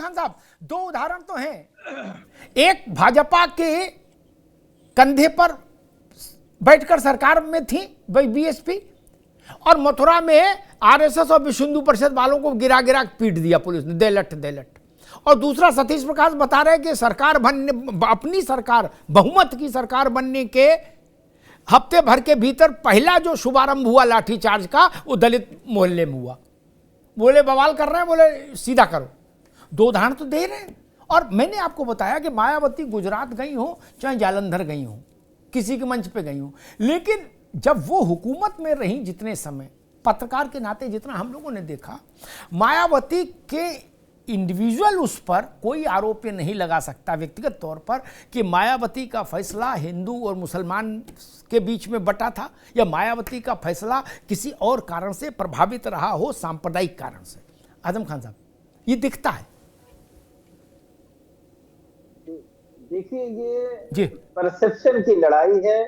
खान साहब, दो उदाहरण तो हैं। एक भाजपा के कंधे पर बैठकर सरकार में थी बीएसपी, और मथुरा में आरएसएस और विश्व हिंदू परिषद वालों को गिरा गिरा पीट दिया पुलिस ने, दे लट। और दूसरा सतीश प्रकाश बता रहे कि सरकार बनने, अपनी सरकार, बहुमत की सरकार बनने के हफ्ते भर के भीतर पहला जो शुभारंभ हुआ लाठीचार्ज का, वो दलित मोहल्ले में हुआ। बोले बवाल कर रहे हैं, बोले सीधा करो। दो उदाहरण तो दे रहे हैं। और मैंने आपको बताया कि मायावती गुजरात गई हो, चाहे जालंधर गई हो, किसी के मंच पे गई हो, लेकिन जब वो हुकूमत में रही जितने समय, पत्रकार के नाते जितना हम लोगों ने देखा, मायावती के इंडिविजुअल उस पर कोई आरोप नहीं लगा सकता व्यक्तिगत तौर पर कि मायावती का फैसला हिंदू और मुसलमान के बीच में बटा था, या मायावती का फैसला किसी और कारण से प्रभावित रहा हो, सांप्रदायिक कारण से। आजम खान साहब, ये दिखता है। देखिए, ये परसेप्शन की लड़ाई है,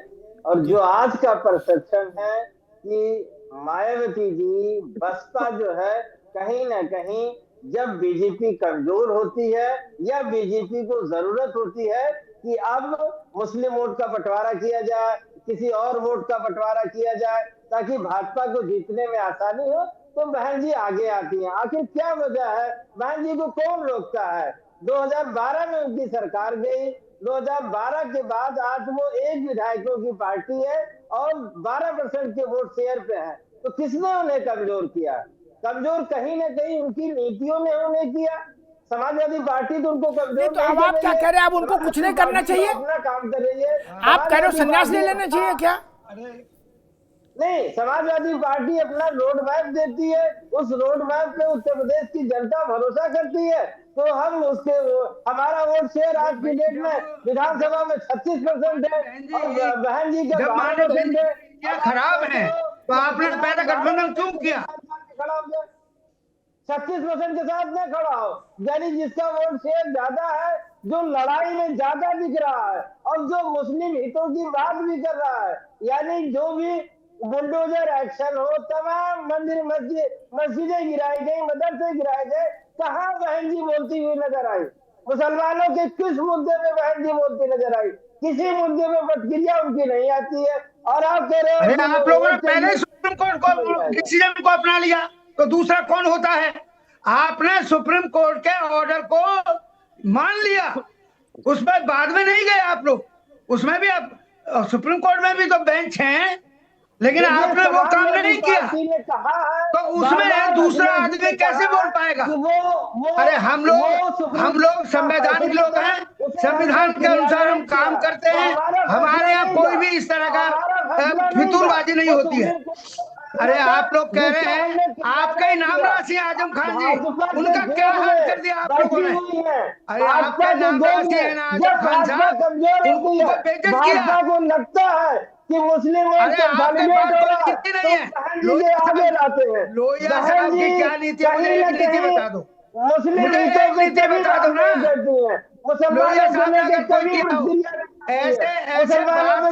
और जो आज का परसेप्शन है कि मायावती जी बसपा जो है कहीं ना कहीं जब बीजेपी कमजोर होती है या बीजेपी को जरूरत होती है कि अब मुस्लिम वोट का बंटवारा किया जाए, किसी और वोट का बंटवारा किया जाए ताकि भाजपा को जीतने में आसानी हो, तो बहन जी आगे आती हैं। आखिर क्या वजह है? बहन जी को कौन रोकता है? 2012 में उनकी सरकार गई, 2012 के बाद आज वो एक विधायकों की पार्टी है और 12% के वोट शेयर पे है। तो किसने उन्हें कमजोर किया? कमजोर कहीं ना कहीं उनकी नीतियों ने उन्हें किया। समाजवादी पार्टी तो उनको कमजोर तो अब आप क्या कह रहे हैं? अब उनको कुछ नहीं करना चाहिए? अपना काम कर रही है। आप कह रहे हो संन्यास ले लेना चाहिए क्या? नहीं, समाजवादी पार्टी अपना रोड मैप देती है, उस रोड मैप पे उत्तर प्रदेश की जनता भरोसा करती है, तो हम उसके हमारा वोट शेयर आज की डेट में विधानसभा में 36% है, और बहन जी का 12% है। क्या खराब है? तो आपने पहले गठबंधन क्यों किया? 36% के साथ में खड़ा हो, यानी जिसका वोट शेयर ज्यादा है, जो लड़ाई में ज्यादा दिख रहा है, और जो मुस्लिम हितों की बात भी कर रहा है, यानी जो भी बुलडोजर एक्शन हो, तमाम मंदिर मस्जिदें गिराई गई, मदरसे गिराए गए, कहाँ बहन जी बोलती हुई नजर आई? मुसलमानों के किस मुद्दे में बहन जी बोलती नजर आई? किसी मुद्दे में प्रतिक्रिया उनकी नहीं आती है। और आप कह रहे हो आप लोगों ने पहले सुप्रीम कोर्ट को डिसीजन को अपना लिया, तो दूसरा कौन होता है? आपने सुप्रीम कोर्ट के ऑर्डर को मान लिया, उसमें बाद में नहीं गए आप लोग। उसमें भी आप सुप्रीम कोर्ट में भी तो बेंच हैं, लेकिन आपने वो काम नहीं किया, तो उसमें दूसरा आदमी कैसे बोल पाएगा? अरे हम लोग संवैधानिक लोग हैं, संविधान के अनुसार हम काम करते हैं, हमारे यहाँ कोई भी इस तरह का फितूरबाजी नहीं होती है। अरे आप लोग कह रहे हैं आपका ही नाम राशि आजम खान जी, उनका क्या हाल कर दिया आप लोगों ने? अरे आपका नाम राशि है ना आजम खान साहब, उनको बेइज्जत किया। को लगता है कि मुस्लिम नीति नहीं है, आगे लाते हैं। लोहिया साहब की क्या नीति है? मुझे एक नीति बता दो, मुस्लिम नीति बता दो ना। लोहिया साहब ने अगर कोई किया ऐसे बात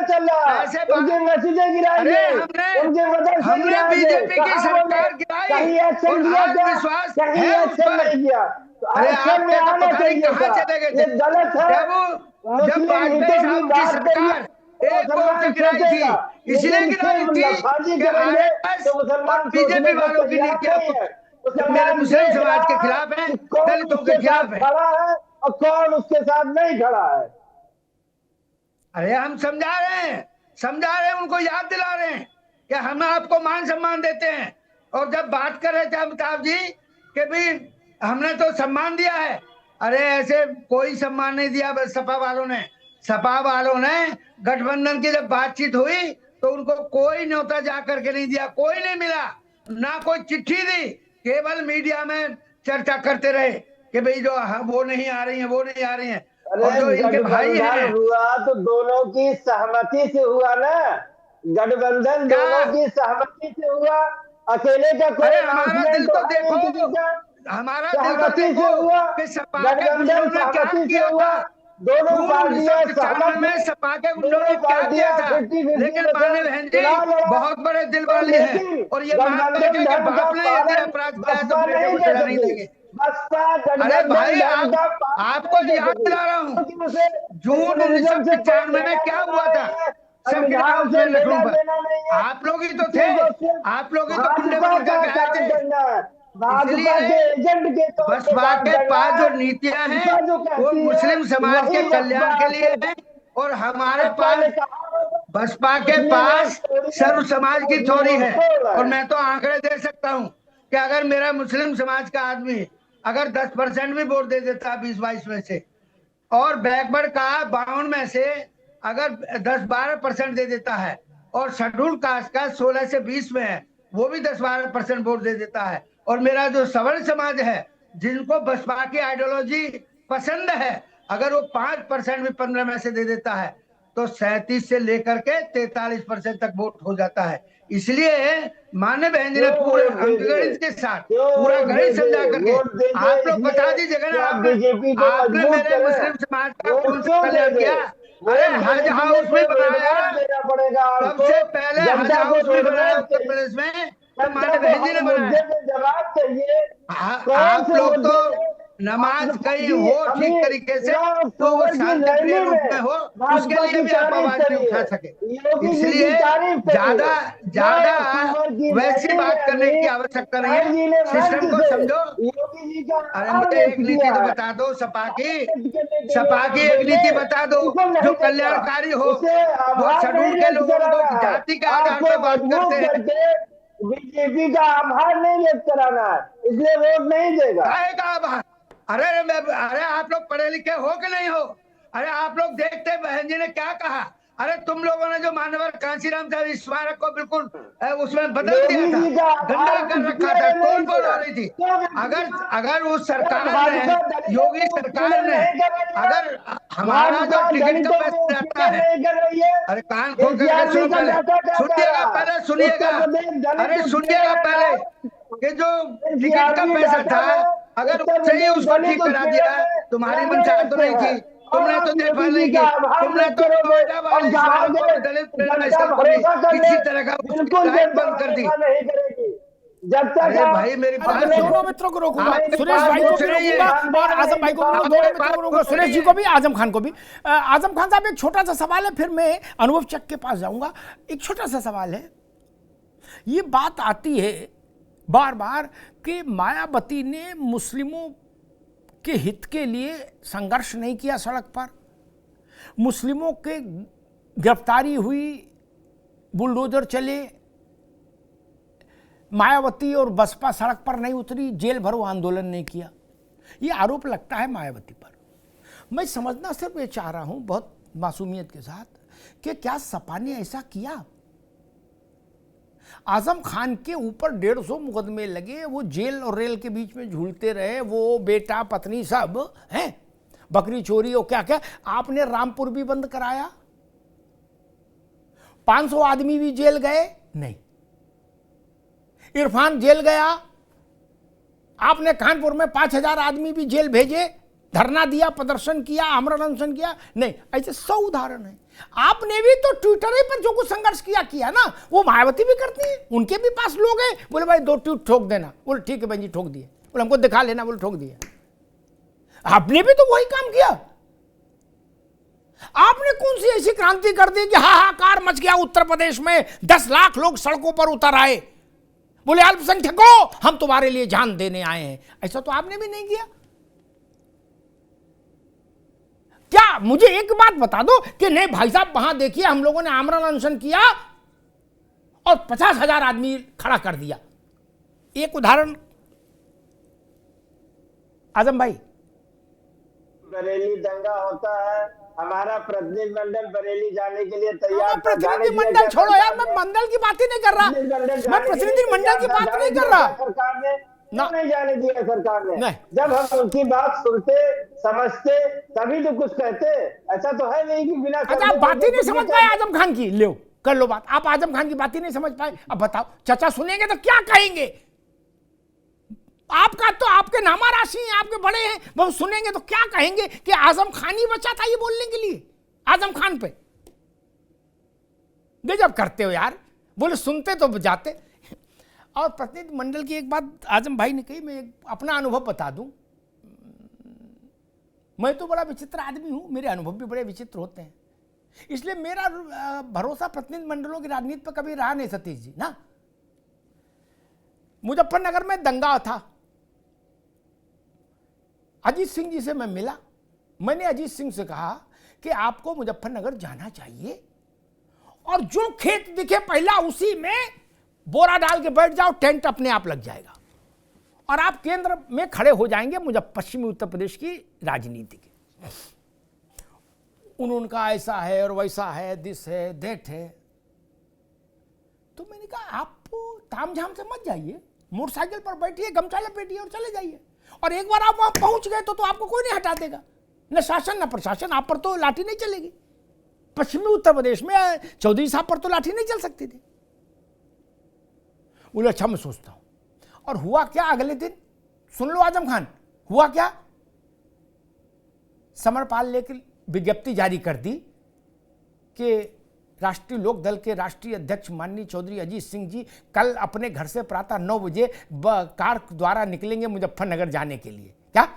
चल रहा है, उनके मस्जिदें गिराई गई, उनके मदरसे हमने बीजेपी की सरकार गिराई, कहीं एक्शन किया क्या? विश्वास कहीं एक्शन नहीं किया। अरे आपने तो पता नहीं कहाँ चले गए थे। गलत है। जब वाजपेयी साहब की सरकार एक वोट से गिराई थी, इसलिए गिराई थी कि आरएसएस और बीजेपी वालों की नीतियां मेरे मुस्लिम समाज के खिलाफ है, दलितों के खिलाफ है। खड़ा है और कौन उसके साथ नहीं खड़ा है? अरे हम समझा रहे हैं, उनको याद दिला रहे हैं कि हम आपको मान सम्मान देते हैं। और जब बात कर रहे थे अमिताभ जी कि भाई हमने तो सम्मान दिया है, अरे ऐसे कोई सम्मान नहीं दिया। बस सपा वालों ने गठबंधन की जब बातचीत हुई तो उनको कोई न्योता जा करके नहीं दिया, कोई नहीं मिला, ना कोई चिट्ठी दी, केवल मीडिया में चर्चा करते रहे कि भाई जो वो नहीं आ रही है। अरे जो इनके भाई हैं, हुआ तो दोनों की सहमति से हुआ ना, गठबंधन दोनों की सहमति से हुआ, अकेले का कोई हमारा दिल तो देखो, हमारा दिल तो देखो कि सपा के गुंडों ने क्या किया था। दोनों पार्टियां में सपा के गुंडों ने क्या किया था, लेकिन माने बहन जी बहुत बड़े दिल वाली है, और ये मान लेंगे कि बाप ने यदि अपराध किया तो बेटे को सजा नहीं देंगे। अरे भाई आपको याद दिला रहा हूँ, जून 1995 में क्या हुआ था सर्किट हाउस में लखनऊ पर, आप लोग ही तो थे, आप लोग ही तो कुंडे बनकर के आए थे। इसलिए बसपा के पास जो नीतियां हैं वो मुस्लिम समाज के कल्याण के लिए है, और हमारे पास बसपा के पास सर्व समाज की थ्योरी है। और मैं तो आंकड़े दे सकता हूँ कि अगर मेरा मुस्लिम समाज का आदमी अगर 10% भी वोट दे देता 20-22 में से, और बैकवर्ड का 52 में से अगर 10-12% दे देता है, और शेड्यूल कास्ट का 16 से 20 में है, वो भी 10-12% वोट दे देता है, और मेरा जो सवर्ण समाज है जिनको बसपा की आइडियोलॉजी पसंद है, अगर वो 5% भी 15 में से दे देता है, तो 37 से लेकर के 43% तक वोट हो जाता है। इसलिए माननीय बहन जी ने पूरे अंकगणित के साथ पूरा गणित समझा करके आप लोग बता दीजिएगा ना, आपने मेरे मुस्लिम समाज का कौन सा कल्याण किया? अरे हज हाउस भी बनाया, सबसे पहले हज हाउस भी बनाया उत्तर प्रदेश में, तो माननीय बहन जी ने बनाया। आप लोग तो नमाज कहीं हो ठीक तरीके से तो वो शांतिप्रिय रूप में हो, उसके लिए भी आप आवाज नहीं उठा सके। इसलिए ज्यादा वैसी बात करने की आवश्यकता नहीं है, सिस्टम को समझो। अरे मुझे एक नीति तो बता दो, सपा की एक नीति बता दो जो कल्याणकारी हो। वो शेड्यूल के लोगों को जाति के आधार पर बात करते हैं। बीजेपी का आभार नहीं व्यक्त कराना है, इसलिए वोट नहीं देगा। आभार? अरे आप लोग पढ़े लिखे हो कि नहीं हो? अरे आप लोग देखते बहन जी ने क्या कहा? अरे तुम लोगों ने जो मानवर कांशीराम साहब स्मारक को बिल्कुल उसमें बदल दिया था, गंदा कर रखा था, तोड़-फोड़ हो रही थी। अगर उस सरकार ने, योगी सरकार ने, अगर हमारा जो टिकट का पैसा रहता है, अरे कान खोल करके सुनो पहले, सुनिएगा, अरे सुनिएगा पहले कि जो टिकट का पैसा था अगर सही उसको ठीक करा दिया, तुम्हारी मंशा तो नहीं थी, तुमने तो देखभाल नहीं की, तुमने तो किसी तरह का बंद कर दी। जब तक भाई मेरी बात दोनों मित्रों को रोकूंगा, सुरेश भाई को भी रोकूंगा और आजम भाई को भी, दोनों मित्रों को रोकूंगा, सुरेश जी को भी, आजम खान को भी। आजम खान साहब एक छोटा सा सवाल है, फिर मैं अनुभव चक के पास जाऊंगा। एक छोटा सा सवाल है, ये बात आती है बार बार कि मायावती ने मुस्लिमों के हित के लिए संघर्ष नहीं किया सड़क पर, मुस्लिमों के गिरफ्तारी हुई, बुलडोजर चले, मायावती और बसपा सड़क पर नहीं उतरी, जेल भरो आंदोलन नहीं किया। ये आरोप लगता है मायावती पर। मैं समझना सिर्फ ये चाह रहा हूं बहुत मासूमियत के साथ कि क्या सपा ने ऐसा किया? आजम खान के ऊपर 150 मुकदमे लगे, वो जेल और रेल के बीच में झूलते रहे, वो बेटा पत्नी सब हैं, बकरी चोरी और क्या क्या। आपने रामपुर भी बंद कराया, 500 आदमी भी जेल गए नहीं, इरफान जेल गया, आपने कानपुर में 5000 आदमी भी जेल भेजे, धरना दिया, प्रदर्शन किया, आमरण अनशन किया नहीं। ऐसे 100 उदाहरण है। आपने भी तो ट्विटर पर जो कुछ संघर्ष किया ना, वो मायावती भी करती है, उनके भी पास लोग हैं, बोले भाई 2 ट्वीट ठोक देना, बोले ठीक है भाई जी ठोक दिए, बोले हमको दिखा लेना, बोले ठोक दिया। आपने भी तो वही काम किया। आपने कौन सी ऐसी क्रांति कर दी कि हाहाकार मच गया उत्तर प्रदेश में, 10 लाख लोग सड़कों पर उतर आए, बोले अल्पसंख्यकों हम तुम्हारे लिए जान देने आए हैं। ऐसा तो आपने भी नहीं किया। क्या मुझे एक बात बता दो कि नहीं भाई साहब वहां देखिए हम लोगों ने आमरण अनशन किया और 50,000 आदमी खड़ा कर दिया। एक उदाहरण आजम भाई। बरेली दंगा होता है, हमारा प्रतिनिधिमंडल बरेली जाने के लिए तैयार था। प्रतिनिधिमंडल छोड़ो यार, मैं मंडल की बात ही नहीं कर रहा, मैं प्रतिनिधिमंडल की बात नहीं कर रहा। सरकार ने नहीं जाने दिया, सरकार ने। जब हम उनकी बात सुनते समझते तभी तो कुछ कहते, ऐसा तो है नहीं कि बिना। अच्छा आप बात ही नहीं समझ पाए आजम खान की, लो कर लो बात। आप आजम खान की बात ही नहीं समझ पाए, अब बताओ चाचा सुनेंगे तो क्या कहेंगे? आपका तो आपके नामा राशि हैं, आपके बड़े हैं, वो सुनेंगे तो क्या कहेंगे कि आजम खान ही बचा था ये बोलने के लिए। आजम खान पे गजब करते हो यार, बोले सुनते तो जाते। और प्रतिनिधि मंडल की एक बात आजम भाई ने कही, मैं अपना अनुभव बता दूं। मैं तो बड़ा विचित्र आदमी हूं, मेरे अनुभव भी बड़े विचित्र होते हैं, इसलिए मेरा भरोसा प्रतिनिधि मंडलों की राजनीति पर कभी रहा नहीं सतीश जी ना। मुजफ्फरनगर में दंगा था, अजीत सिंह जी से मैं मिला, मैंने अजीत सिंह से कहा कि आपको मुजफ्फरनगर जाना चाहिए और जो खेत दिखे पहला उसी में बोरा डाल के बैठ जाओ, टेंट अपने आप लग जाएगा और आप केंद्र में खड़े हो जाएंगे पश्चिमी उत्तर प्रदेश की राजनीति के। उन्होंने कहा ऐसा है और वैसा है, दिस है दैट है। तो मैंने कहा आप तामझाम से मत जाइए, मोटरसाइकिल पर बैठिए, गमछा लपेटिए और चले जाइए, और एक बार आप वहां पहुंच गए तो आपको कोई नहीं हटा देगा, न शासन न प्रशासन, आप पर तो लाठी नहीं चलेगी। पश्चिमी उत्तर प्रदेश में चौधरी साहब पर तो लाठी नहीं चल सकती थी। बोले अच्छा मैं सोचता हूं। और हुआ क्या अगले दिन, सुन लो आजम खान, हुआ क्या, समरपाल ने विज्ञप्ति जारी कर दी कि राष्ट्रीय लोक दल के राष्ट्रीय अध्यक्ष माननीय चौधरी अजीत सिंह जी कल अपने घर से प्रातः 9 बजे कार द्वारा निकलेंगे मुजफ्फरनगर जाने के लिए। क्या?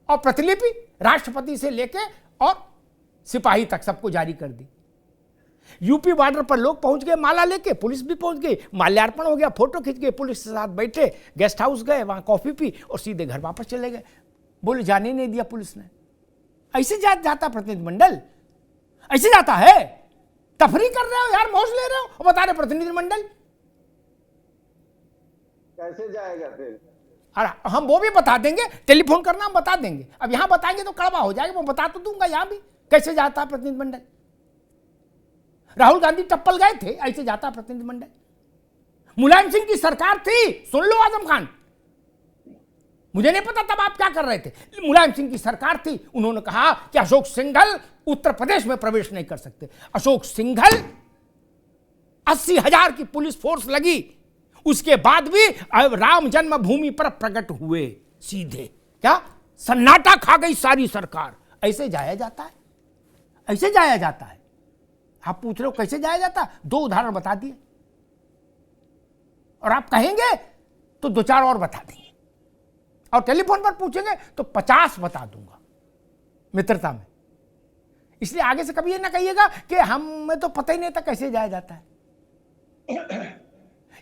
और प्रतिलिपि राष्ट्रपति से लेके और सिपाही तक सबको जारी कर दी। यूपी बॉर्डर पर लोग पहुंच गए माला लेके, पुलिस भी पहुंच गई, माल्यार्पण हो गया, फोटो खींच गए, पुलिस के साथ बैठे, गेस्ट हाउस गए, वहां कॉफी पी और सीधे घर वापस चले गए। बोले जाने नहीं दिया पुलिस ने। ऐसे जाता प्रतिनिधिमंडल, ऐसे जाता है? तफरी कर रहे हो यार, मौज ले रहे हो और बता रहे प्रतिनिधिमंडल कैसे जाएगा फिर? अरे हम वो भी बता देंगे, टेलीफोन करना हम बता देंगे। अब यहां बताएंगे तो कड़वा हो जाएगा, वो बता तो दूंगा यहां भी कैसे जाता प्रतिनिधिमंडल। राहुल गांधी टप्पल गए थे, ऐसे जाता प्रतिनिधिमंडल। मुलायम सिंह की सरकार थी, सुन लो आजम खान, मुझे नहीं पता तब आप क्या कर रहे थे, मुलायम सिंह की सरकार थी, उन्होंने कहा कि अशोक सिंघल उत्तर प्रदेश में प्रवेश नहीं कर सकते। अशोक सिंघल 80,000 की पुलिस फोर्स लगी, उसके बाद भी राम जन्मभूमि पर प्रकट हुए सीधे। क्या सन्नाटा खा गई सारी सरकार। ऐसे जाया जाता है? ऐसे जाया जाता है? आप पूछ रहे हो कैसे जाया जाता? 2 उदाहरण बता दिए और आप कहेंगे तो 2-4 और बता देंगे, और टेलीफोन पर पूछेंगे तो 50 बता दूंगा मित्रता में। इसलिए आगे से कभी ये ना कहिएगा कि हमें तो पता ही नहीं था कैसे जाया जाता है।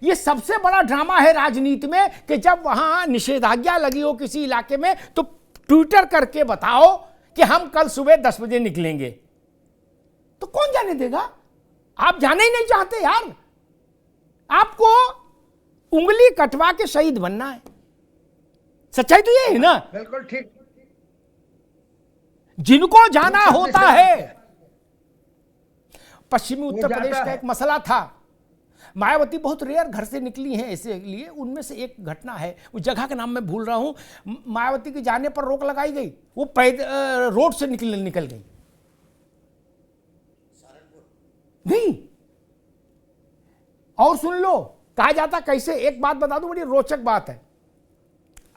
ये सबसे बड़ा ड्रामा है राजनीति में कि जब वहां निषेधाज्ञा लगी हो किसी इलाके में तो ट्विटर करके बताओ कि हम कल सुबह 10 बजे निकलेंगे, तो कौन जाने देगा? आप जाने ही नहीं चाहते यार, आपको उंगली कटवा के शहीद बनना है। सच्चाई तो ये है ना? बिल्कुल ठीक। जिनको जाना होता है। पश्चिमी उत्तर प्रदेश का एक मसला था, मायावती बहुत रेयर घर से निकली हैं ऐसे लिए, उनमें से एक घटना है, उस जगह का नाम मैं भूल रहा हूं, मायावती के जाने पर रोक लगाई गई, वो रोड से निकल गई नहीं। और सुन लो कहा जाता कैसे, एक बात बता दूं, बड़ी रोचक बात है।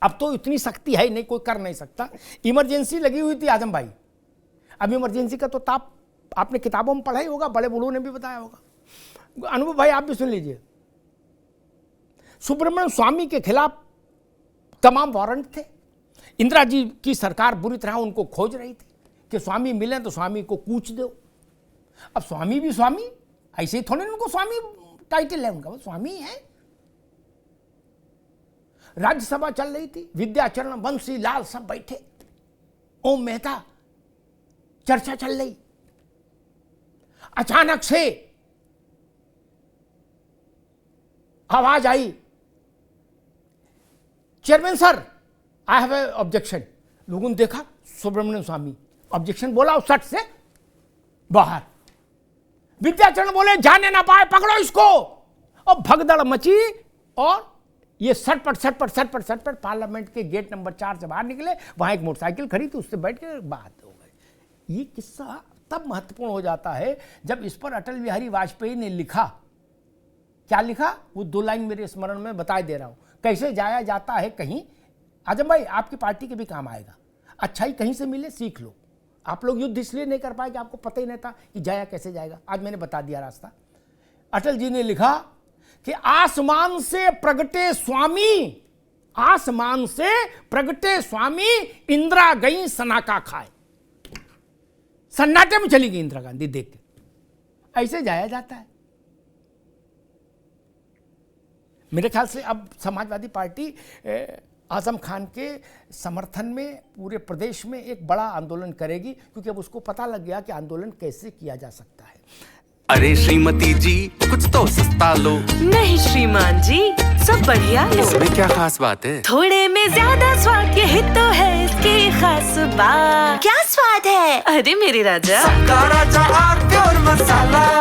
अब तो इतनी सख्ती है नहीं, कोई कर नहीं सकता। इमरजेंसी लगी हुई थी आजम भाई, अब इमरजेंसी का तो ताप आपने किताबों में पढ़ा ही होगा, बड़े बूढ़ों ने भी बताया होगा। अनुभव भाई आप भी सुन लीजिए। सुब्रमण्यम स्वामी के खिलाफ तमाम वारंट थे, इंदिरा जी की सरकार बुरी तरह उनको खोज रही थी कि स्वामी मिले तो स्वामी को कूच दो। अब स्वामी भी स्वामी, ऐसे ही थोड़े उनको स्वामी टाइटल है उनका, वो स्वामी है। राज्यसभा चल रही थी, विद्याचरण बंसी लाल सब बैठे, ओम मेहता, चर्चा चल रही। अचानक से आवाज आई, chairman sir I have a objection. लोगों ने देखा सुब्रमण्यम स्वामी, ऑब्जेक्शन बोला और सट से बाहर। विद्याचरण बोले जाने ना पाए, पकड़ो इसको, और भगदड़ मची और ये सटपट पार्लियामेंट के गेट नंबर 4 से बाहर निकले। वहां एक मोटरसाइकिल खड़ी थी, उससे बैठ के बात हो गई। ये किस्सा तब महत्वपूर्ण हो जाता है जब इस पर अटल बिहारी वाजपेयी ने लिखा। क्या लिखा? वो 2 लाइन मेरे स्मरण में बता दे रहा हूं, कैसे जाया जाता है कहीं। आजम भाई आपकी पार्टी के भी काम आएगा, अच्छाई कहीं से मिले सीख लो। आप लोग युद्ध इसलिए नहीं कर पाए कि आपको पता ही नहीं था कि जाया कैसे जाएगा, आज मैंने बता दिया रास्ता। अटल जी ने लिखा कि आसमान से प्रगटे स्वामी इंदिरा गई सनाका खाए। सन्नाटे में चली गई इंदिरा गांधी देख के। ऐसे जाया जाता है। मेरे ख्याल से अब समाजवादी पार्टी आजम खान के समर्थन में पूरे प्रदेश में एक बड़ा आंदोलन करेगी, क्योंकि अब उसको पता लग गया कि आंदोलन कैसे किया जा सकता है। अरे श्रीमती जी, कुछ तो सस्ता लो। नहीं श्रीमान जी, सब बढ़िया लो। इसमें क्या खास बात है? थोड़े में ज्यादा स्वाद, यही तो है इसकी खास बात। क्या स्वाद है? अरे मेरे राजा, राजा और प्योर मसाला।